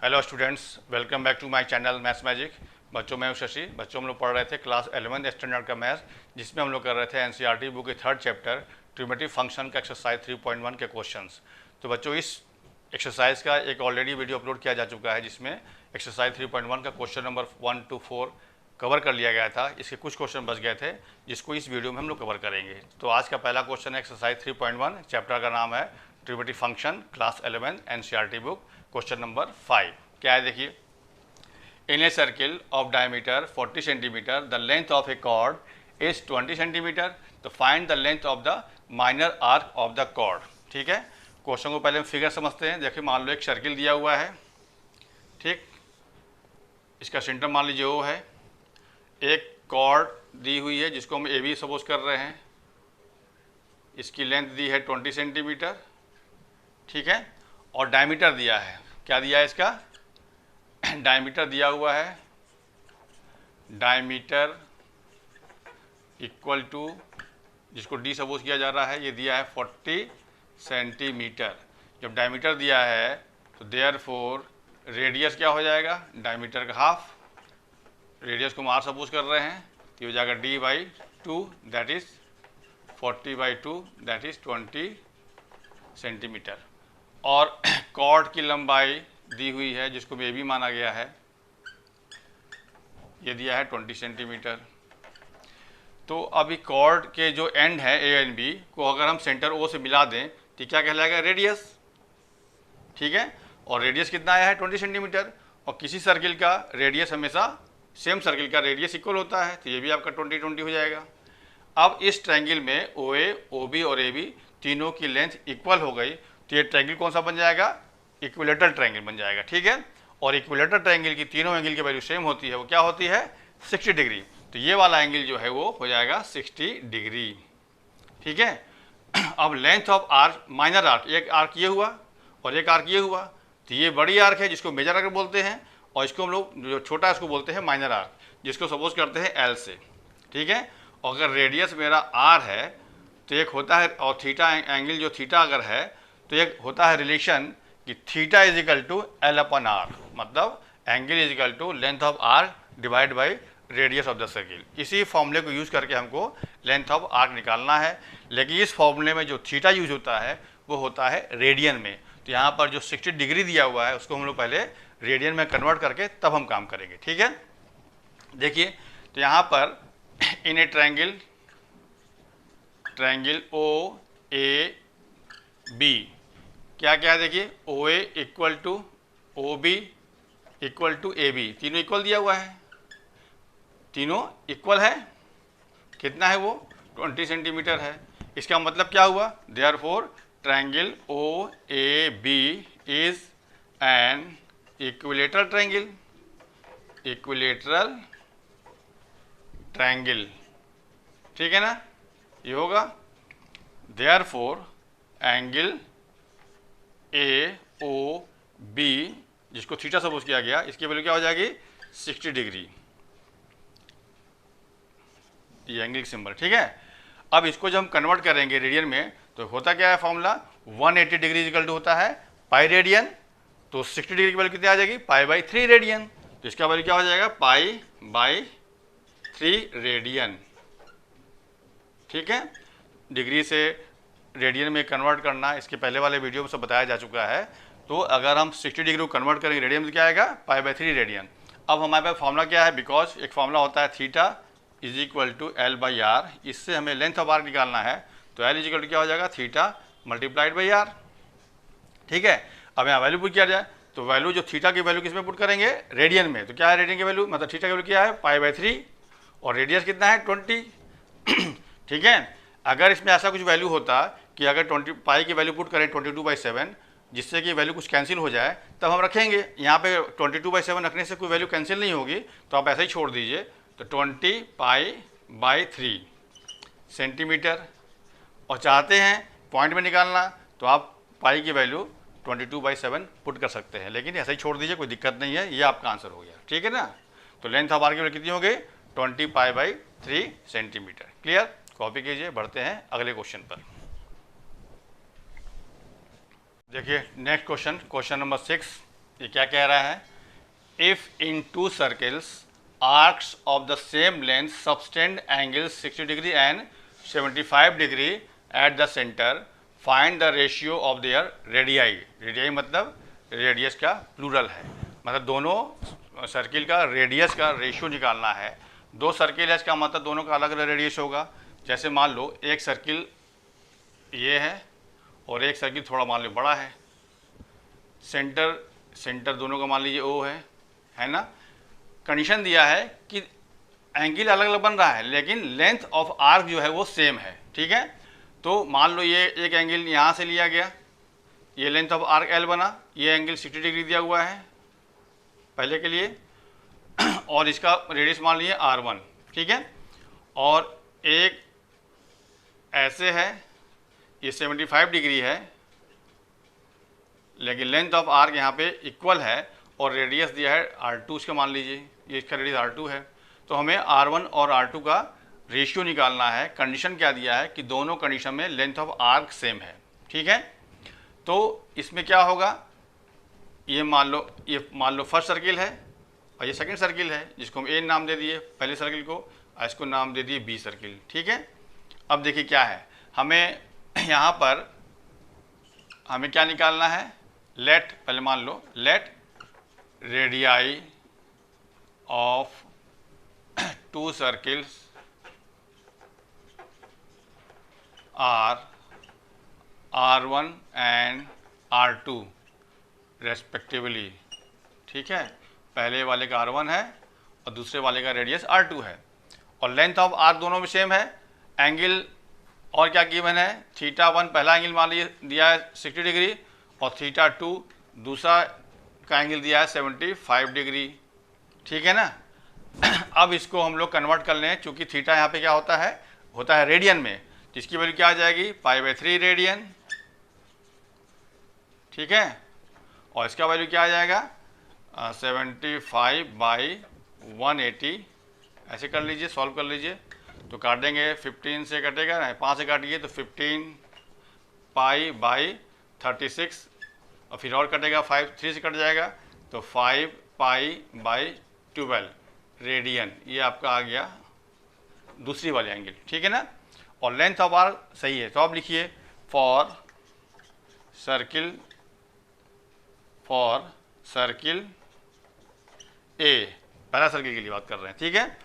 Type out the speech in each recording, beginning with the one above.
Hello students, welcome back to my channel Maths Magic. बच्चों मैं हूं शशि। बच्चों हम लोग पढ़ रहे थे क्लास 11 स्टैंडर्ड का मैथ्स, जिसमें हम लोग कर रहे थे एनसीईआरटी बुक के थर्ड चैप्टर ट्रिमेटिव फंक्शन का एक्सरसाइज 3.1 के क्वेश्चंस। तो बच्चों इस एक्सरसाइज का एक ऑलरेडी वीडियो अपलोड किया जा चुका है, जिसमें एक्सरसाइज 3.1 का क्वेश्चन नंबर 1 to 4 कवर कर लिया गया था। इसके कुछ क्वेश्चन बच गए थे, जिसको इस वीडियो में हम लोग कवर करेंगे। तो आज का पहला क्वेश्चन है एक्सरसाइज 3.1, चैप्टर का नाम है ट्रिमेटिव function, class 11 NCERT book, question number 5। क्या है देखिए, in a circle of diameter 40 centimetre the length of a chord is 20 centimetre, तो find the length of the minor arc of the chord. ठीक है, क्वेश्चन को पहले हम फिगर समझते हैं। देखिए, मान लो एक सर्किल दिया हुआ है, ठीक, इसका सेंटर मान लीजिए वो है, एक कॉर्ड दी हुई है जिसको हम ए बी सपोज कर रहे हैं, इसकी लेंथ दी है 20 सेंटीमीटर, ठीक है, और डायमीटर दिया है। क्या दिया है इसका? डायमीटर दिया हुआ है, डायमीटर इक्वल टू, जिसको डी सपोज किया जा रहा है, ये दिया है 40 सेंटीमीटर। जब डायमीटर दिया है तो देयरफॉर रेडियस क्या हो जाएगा? डायमीटर का हाफ। रेडियस को हम आर सपोज कर रहे हैं, तो ये हो जाएगा D by 2, that is 40/2, that is 20 centimetre. और कॉर्ड की लंबाई दी हुई है, जिसको ए बी माना गया है, ये दिया है 20 सेंटीमीटर। तो अभी कॉर्ड के जो एंड है ए एंड बी को अगर हम सेंटर ओ से मिला दें तो क्या कहलाएगा? रेडियस। ठीक है, और रेडियस कितना आया है? 20 सेंटीमीटर। और किसी सर्किल का रेडियस हमेशा सेम सर्किल का रेडियस इक्वल होता है, तो ये भी आपका 20 हो जाएगा। अब इस ट्रायंगल में ओ ए, ओ बी और ए बी तीनों की लेंथ इक्वल हो गई, तो ये ट्रायंगल कौन सा बन जाएगा? इक्विलेटरल ट्रायंगल बन जाएगा। ठीक है, और इक्विलेटरल ट्रायंगल की तीनों एंगल की वैल्यू सेम होती है। वो क्या होती है? 60 डिग्री। तो ये वाला एंगल जो है वो हो जाएगा 60 डिग्री। ठीक है, अब length of arc, minor arc, एक आर्क ये हुआ और एक आर्क ये हुआ, तो ये बड़ी आर्क है जिसको मेजर आर्क बोलते हैं, और इसको हम लोग जो छोटा है उसको बोलते हैं माइनर आर्क, जिसको सपोज करते हैं एल से। ठीक है, और अगर रेडियस मेरा आर है तो एक होता है, और थीटा एंगल जो थीटा अगर है तो एक होता है रिलेशन कि theta is equal to L upon R, मतलब angle is equal to length of R divide by radius of the circle. इसी फॉर्मूले को यूज करके हमको लेंथ ऑफ आर्क निकालना है, लेकिन इस फॉर्मूले में जो थीटा यूज होता है वो होता है रेडियन में। तो यहाँ पर जो 60 डिग्री दिया हुआ है उसको हम लोग पहले रेडियन में कन्वर्ट करके तब हम काम करेंगे। ठीक है, देखिए, तो यहाँ पर in a triangle, triangle O A B, क्या क्या है देखिए, O A equal to O B equal to A B, तीनों इक्वल दिया हुआ है, तीनों इक्वल है। कितना है वो? 20 सेंटीमीटर है। इसका मतलब क्या हुआ? Therefore triangle O A B is an equilateral triangle, equilateral triangle. ठीक है ना, ये होगा therefore angle A O B, जिसको थीटा सपोज किया गया, इसकी वैल्यू क्या हो जाएगी? 60 डिग्री, ये एंगल सिंबल। ठीक है, अब इसको जब हम कन्वर्ट करेंगे रेडियन में तो होता क्या है फॉर्मूला? 180 डिग्री इक्वल टू होता है पाई रेडियन, तो 60 डिग्री की वैल्यू कितनी आ जाएगी? पाई बाई 3 रेडियन, तो इसका वैल्यू क्या हो जाएगा? Pi by 3 radian. ठीक है, डिग्री से रेडियन में कन्वर्ट करना इसके पहले वाले वीडियो में सब बताया जा चुका है। तो अगर हम 60 डिग्री को कन्वर्ट करेंगे रेडियन में, क्या आएगा? Pi by 3 radian. अब हमारे पास फॉर्मूला क्या है? बिकॉज एक फॉर्मूला होता है theta is equal to L by R, इससे हमें लेंथ ऑफ आर्क निकालना है, तो एल इज इक्वल टू क्या हो जाएगा? Theta multiplied by R. ठीक है, अब यहाँ वैल्यू पुट किया जाए तो वैल्यू जो थीटा की वैल्यू किस में पुट करेंगे? रेडियन में। तो क्या है रेडियन की वैल्यू? मतलब थीटा की वैल्यू क्या है? पाई बाई 3, और रेडियस कितना है? 20। ठीक है, अगर इसमें ऐसा कुछ वैल्यू होता कि अगर 20 पाई की वैल्यू पुट करें 22/7, जिससे कि वैल्यू कुछ कैंसिल हो जाए, तब हम रखेंगे। यहाँ पे 22/7 रखने से कोई वैल्यू कैंसिल नहीं होगी, तो आप ऐसे ही छोड़ दीजिए। तो 20 पाई बाई 3 सेंटीमीटर, और चाहते हैं पॉइंट में निकालना तो आप पाई की वैल्यू 22/7 पुट कर सकते हैं, लेकिन ऐसे ही छोड़ दीजिए, कोई दिक्कत नहीं है, ये आपका आंसर हो गया। ठीक है ना, तो लेंथ ऑफ आर्क की वैल्यू कितनी हो गई? 20 pi by 3 centimetre. Clear, copy कीजिए, बढ़ते हैं अगले क्वेश्चन पर। देखिए नेक्स्ट क्वेश्चन, क्वेश्चन नंबर 6, ये क्या कह रहा है, if in to circles arcs of the same length subtend angle 60 degree and 75 degree at the centre, find the ratio of their radii. Radii मतलब रेडियस का प्लूरल है, मतलब दोनों सर्किल का रेडियस का रेशियो निकालना है। दो सर्किल है, इसका मतलब दोनों का अलग अलग रेडियस होगा। जैसे मान लो एक सर्किल ये है और एक सर्किल थोड़ा मान लो बड़ा है, सेंटर दोनों का मान लीजिए ओ है ना। कंडीशन दिया है कि एंगल अलग अलग बन रहा है लेकिन लेंथ ऑफ आर्क जो है वो सेम है, ठीक है। तो मान लो ये एक एंगल यहाँ से लिया गया, ये लेंथ ऑफ आर्क एल बना, ये एंगल 60 डिग्री दिया हुआ है पहले के लिए और इसका रेडियस मान लीजिए R1, ठीक है। और एक ऐसे है, ये 75 डिग्री है लेकिन लेंथ ऑफ आर्क यहाँ पे इक्वल है और रेडियस दिया है R2, इसका मान लीजिए ये इसका रेडियस R2 है। तो हमें R1 और R2 का रेशियो निकालना है। कंडीशन क्या दिया है कि दोनों कंडीशन में लेंथ ऑफ आर्क सेम है, ठीक है। तो इसमें क्या होगा, ये मान लो फर्स्ट सर्किल है और ये सेकंड सर्किल है जिसको हम ए नाम दे दिए पहले सर्किल को, और इसको नाम दे दिए बी सर्किल, ठीक है। अब देखिए क्या है, हमें यहाँ पर हमें क्या निकालना है, लेट पहले मान लो let radii of two circles are R1 and R2 respectively, ठीक है। पहले वाले का R1 है और दूसरे वाले का रेडियस R2 है और लेंथ ऑफ आर्क दोनों में सेम है। एंगल और क्या गिवन है, θ1 पहला एंगल मान लीजिए दिया है 60 डिग्री और θ2 दूसरा का एंगल दिया है 75 डिग्री, ठीक है ना। अब इसको हम लोग कन्वर्ट कर लें, चूँकि थीटा यहाँ पे क्या होता है रेडियन में, जिसकी वैल्यू क्या आ जाएगी π/3 रेडियन, ठीक है। और इसका वैल्यू क्या आ जाएगा 75/180, ऐसे कर लीजिए, सॉल्व कर लीजिए। तो काट देंगे, 15 से कटेगा ना, 5 से काटिए तो 15 π/36 और फिर और कटेगा 3 से कट जाएगा तो 5 π/12 रेडियन, ये आपका आ गया दूसरी वाली एंगल, ठीक है ना। और लेंथ ऑफ आर्क सही है, तो आप लिखिए फॉर सर्किल ए, पहला सर्किल के लिए बात कर रहे हैं, ठीक है।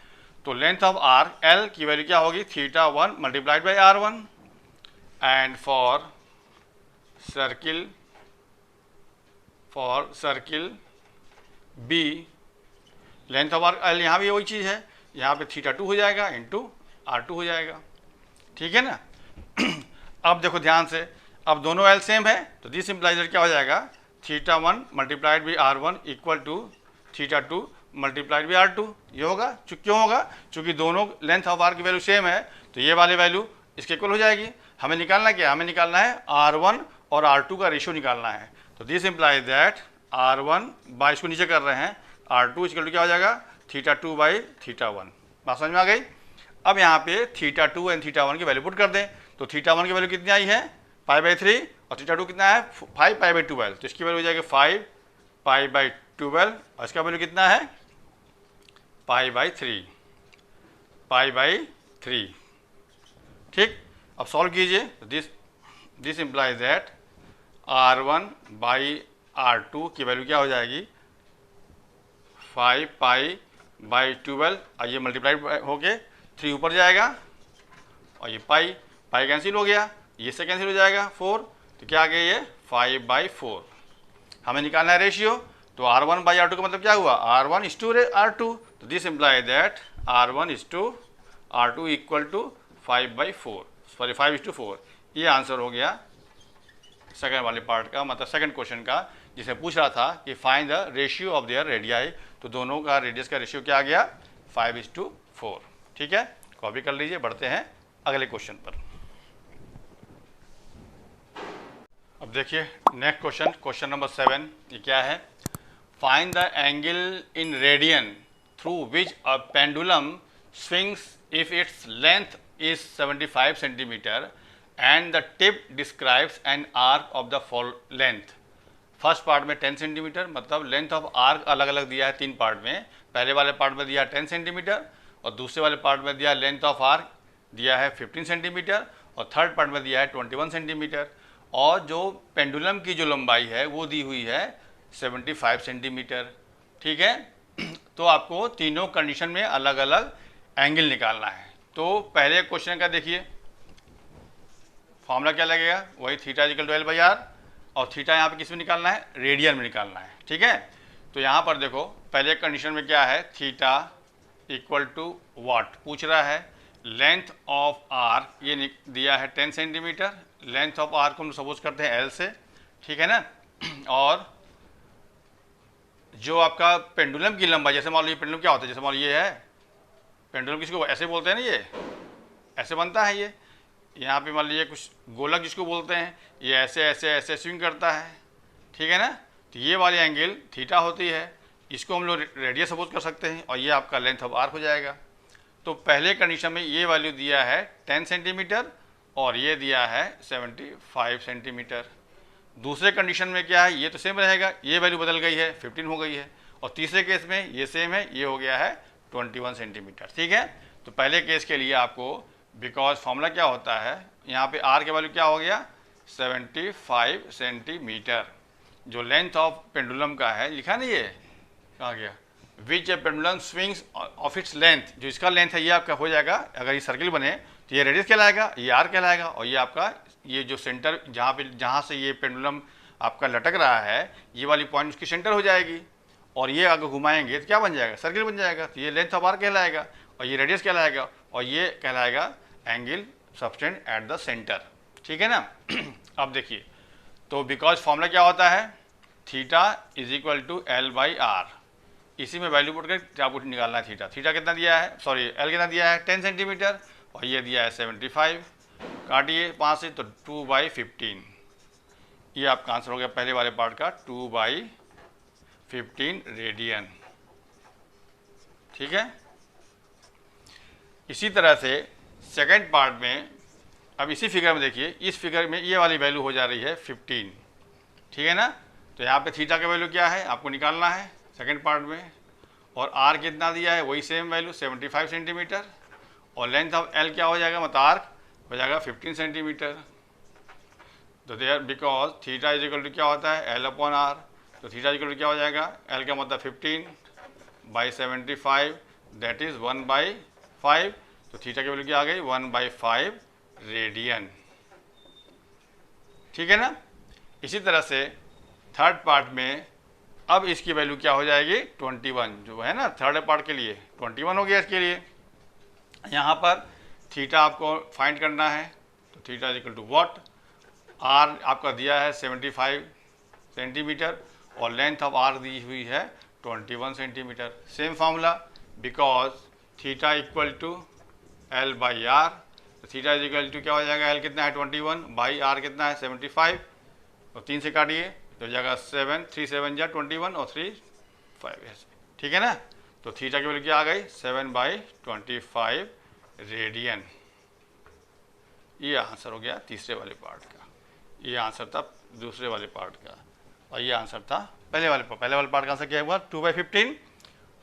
तो लेंथ ऑफ आर्क एल की वैल्यू क्या होगी θ1 multiplied by R1 and for circle B length of arc L, यहाँ भी वही चीज़ है, यहाँ पे θ2 हो जाएगा इंटू R2 हो जाएगा, ठीक है ना। अब देखो ध्यान से, अब दोनों एल सेम है तो दिस इम्प्लाइज क्या हो जाएगा θ1 multiplied by R1 equal to θ2 multiplied by R2, ये होगा। क्यों होगा, चूँकि दोनों लेंथ ऑफ आर्क की वैल्यू सेम है तो ये वाली वैल्यू इसके इक्वल हो जाएगी। हमें निकालना क्या, हमें निकालना है R1 और R2 का रेशियो निकालना है। तो this implies that R1 by, इसको नीचे कर रहे हैं, R2 इक्वल टू क्या हो जाएगा θ2 बाई θ1। बात समझ में आ गई। अब यहाँ पे θ2 एंड θ1 की वैल्यू पुट कर दें, तो θ1 की वैल्यू कितनी आई है π/3 और θ2 कितना है 5 π/12, तो इसकी वैल्यू हो जाएगी 5 π/12 और इसका वैल्यू कितना है π/3, ठीक। अब सॉल्व कीजिए, this implies that R1 by R2 की वैल्यू क्या हो जाएगी 5 π/12 और ये मल्टीप्लाइड होके 3 ऊपर जाएगा और ये पाई कैंसिल हो गया, ये से कैंसिल हो जाएगा 4, तो क्या आ गया ये 5/4। हमें निकालना है रेशियो, तो R1 बाई R2 का मतलब क्या हुआ R1 is to R2, तो this imply that R1 is to R2 equal to 5/4, sorry 5:4। ये आंसर हो गया सेकंड वाले पार्ट का, मतलब सेकंड क्वेश्चन का, जिसे पूछ रहा था कि find the ratio of their radii. तो दोनों का रेडियस का रेशियो क्या आ गया 5:4, ठीक है। कॉपी कर लीजिए, बढ़ते हैं अगले क्वेश्चन पर। अब देखिए नेक्स्ट क्वेश्चन नंबर 7, ये क्या है, find the angle in radian through which a pendulum swings if its length is 75 centimetre and the tip describes an arc of the full length. First part में 10 centimetre, मतलब length of arc अलग अलग दिया है 3 part में। पहले वाले part में दिया 10 सेंटीमीटर और दूसरे वाले पार्ट में दिया लेंथ ऑफ आर्क दिया है 15 सेंटीमीटर और थर्ड पार्ट में दिया है 21 सेंटीमीटर। और जो पेंडुलम की जो लंबाई है वो दी हुई है 75 सेंटीमीटर। ठीक है, तो आपको तीनों कंडीशन में अलग अलग एंगल निकालना है। तो पहले क्वेश्चन का देखिए, फॉर्मूला क्या लगेगा, वही theta equal to L by R, और थीटा यहाँ पे किस में निकालना है, रेडियन में निकालना है। ठीक है, तो यहाँ पर देखो पहले कंडीशन में क्या है, थीटा इक्वल टू वाट पूछ रहा है, लेंथ ऑफ आर्क ये दिया है 10 सेंटीमीटर, लेंथ ऑफ आर्क को हम सपोज करते हैं एल से, ठीक है ना। और जो आपका पेंडुलम की लंबाई, जैसे मान लो ये पेंडुलम क्या होता है, जैसे मान लो ये है पेंडुलम, किसको ऐसे बोलते हैं ना, ये ऐसे बनता है, ये यहाँ पे मान लीजिए कुछ गोलक जिसको बोलते हैं, ये ऐसे ऐसे ऐसे स्विंग करता है, ठीक है ना। तो ये वाली एंगल थीटा होती है, इसको हम लोग रेडियस सपोज कर सकते हैं और ये आपका लेंथ ऑफ आर्क हो जाएगा। तो पहले कंडीशन में ये वैल्यू दिया है 10 सेंटीमीटर और ये दिया है 75 सेंटीमीटर। दूसरे कंडीशन में क्या है, ये तो सेम रहेगा, ये वैल्यू बदल गई है 15 हो गई है, और तीसरे केस में ये सेम है, ये हो गया है 21 सेंटीमीटर। ठीक है, तो पहले केस के लिए आपको बिकॉज फॉर्मूला क्या होता है, यहाँ पे आर के वैल्यू क्या हो गया 75 सेंटीमीटर, जो लेंथ ऑफ पेंडुलम का है लिखा ना, ये कहाँ गया, which a pendulum swings of its length, जो इसका लेंथ है ये आपका हो जाएगा, अगर ये सर्किल बने तो ये रेडियस कहलाएगा, ये आर कहलाएगा, और ये आपका ये जो सेंटर जहाँ से ये पेंडुलम आपका लटक रहा है, ये वाली पॉइंट उसकी सेंटर हो जाएगी, और ये अगर घुमाएंगे तो क्या बन जाएगा, सर्किल बन जाएगा। तो ये लेंथ ऑफ आर कहलाएगा और ये रेडियस कहलाएगा और ये कहलाएगा angle subtend at the centre. ठीक है ना। अब देखिए, तो बिकॉज फॉर्मूला क्या होता है, theta is equal to L by R, इसी में वैल्यू पुट कर आपको निकालना है थीटा। थीटा कितना दिया है, सॉरी एल कितना दिया है 10 सेंटीमीटर और ये दिया है 75, काटिए 5 से तो 2/15, ये आपका आंसर हो गया पहले वाले पार्ट का 2/15 रेडियन। ठीक है, इसी तरह से सेकंड पार्ट में, अब इसी फिगर में देखिए, इस फिगर में ये वाली वैल्यू हो जा रही है 15, ठीक है ना। तो यहाँ पे थीटा का वैल्यू क्या है आपको निकालना है सेकंड पार्ट में, और आर कितना दिया है वही सेम वैल्यू 75 सेंटीमीटर, और लेंथ ऑफ एल क्या हो जाएगा, मतलब आर्क हो जाएगा 15 सेंटीमीटर। तो there because theta is equal to क्या होता है एल अपॉन आर, तो थीटा इक्वल टू क्या हो जाएगा, एल का मतलब 15/75 दैट इज 1/5, तो थीटा की वैल्यू क्या आ गई 1/5 रेडियन। ठीक है ना। इसी तरह से थर्ड पार्ट में अब इसकी वैल्यू क्या हो जाएगी 21, जो है ना थर्ड पार्ट के लिए 21 हो गया इसके लिए। यहाँ पर थीटा आपको फाइंड करना है, तो theta equal to what, R आपका दिया है 75 सेंटीमीटर और लेंथ ऑफ आर दी हुई है 21 centimetre. Same formula, because theta equal to L by R, तो थीटा इज इक्वल टू क्या हो जाएगा, एल कितना है 21 बाई आर कितना है 75, और 3 से काटिए तो हो जाएगा 7, 3 7 जा 21 और 3 5 ऐसे। ठीक है ना। तो थीटा की वैल्यू क्या आ गई 7/25 रेडियन। ये आंसर हो गया तीसरे वाले पार्ट का, ये आंसर था दूसरे वाले पार्ट का, और ये आंसर था पहले वाले पार्ट का आंसर क्या हुआ 2/15,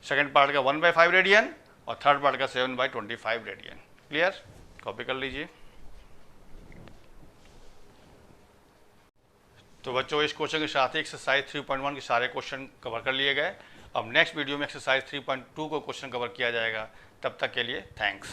सेकंड पार्ट का 1/5 रेडियन और थर्ड पार्ट का 7/25 रेडियन। क्लियर, कॉपी कर लीजिए। तो बच्चों इस क्वेश्चन के साथ ही एक्सरसाइज 3.1 के सारे क्वेश्चन कवर कर लिए गए। अब नेक्स्ट वीडियो में एक्सरसाइज 3.2 को क्वेश्चन कवर किया जाएगा। तब तक के लिए थैंक्स।